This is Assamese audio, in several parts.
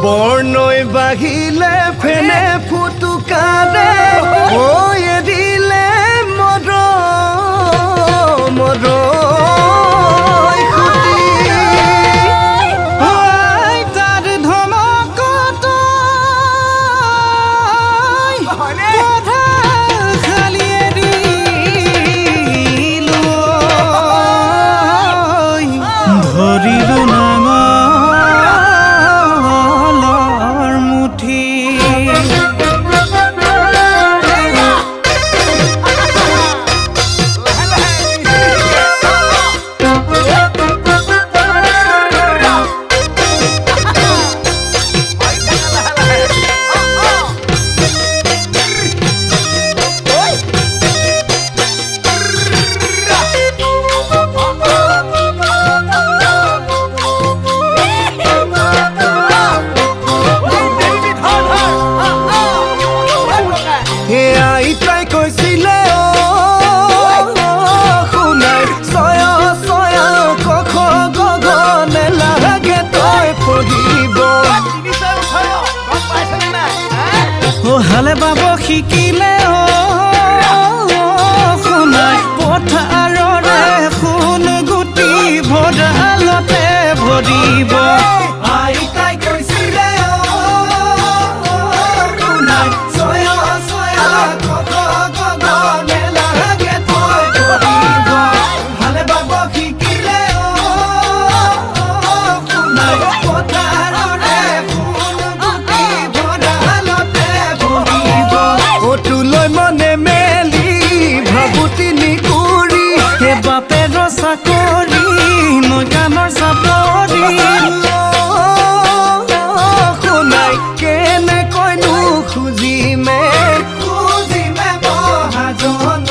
বৰ্ণই বাঢ়িলে ফেনে ফুটুকাৰে এৰিলে মদ তাৰ ধমকত খালি এৰিলো ধৰিলো নাঙলৰ মুঠি আইতাই কৈছিলে শুনাই ছয় কখ গগনে লাগে তই পঢ়িব হালে বাব শিকিলে শুনাই পথাৰৰে সোণ গুটি ভঁৰালতে ভৰিব আইতাই কৈছিলে শুনাই বাপেৰ চাকৰি নগানৰ চাপৰি শুনাই কেনে কইনো খুজিমে মহাজন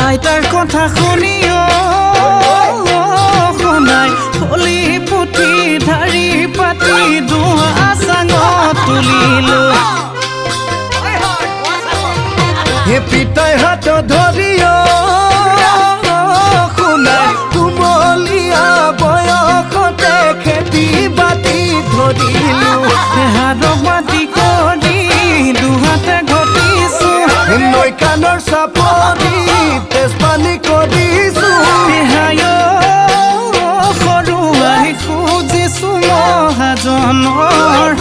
আইতাৰ কথা শুনিও শুনাই থলি পুথি ধাৰি পাতি দুৱা চাঙত তুলিলো পিতাই হাত ধৰিও শুনাই কুমলীয়া বয়সতে খেতি বাতি ধৰিলো হাৰক মাটি কৰি দুহাতে ঘটিছো নৈ কাণৰ চাপৰি তেজপানী কৰিছো সৰু আই খুজিছো মহাজনৰ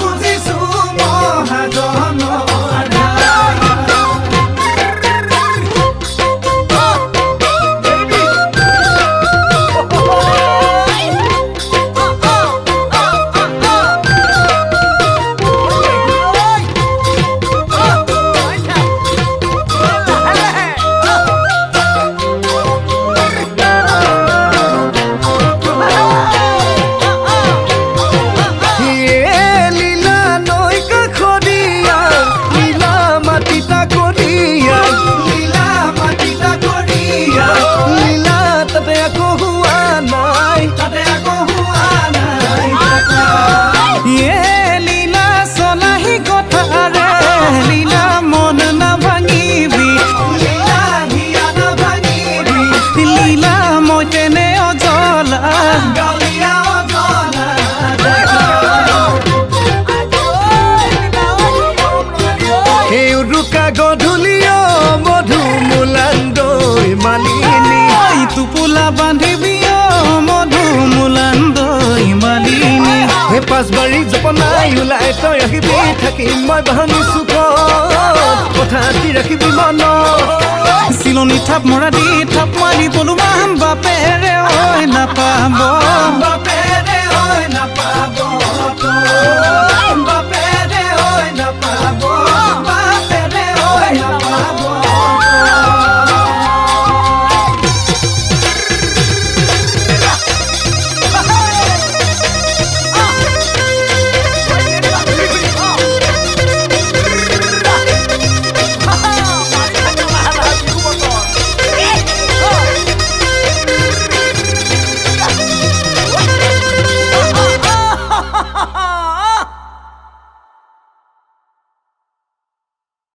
গধূলিও মধু মূলান্দৈ মালিনী টোপোলা বান্ধিবিও মধু মূলান্দৈ মালিনী হে পাঁচবাৰী জপনাই ওলাই তই আহিবি থাকিম মই বাহনী চুকত কথা দি ৰাখিবি মনত চিলনী থাপ মৰা দি থাপ মাৰি পলু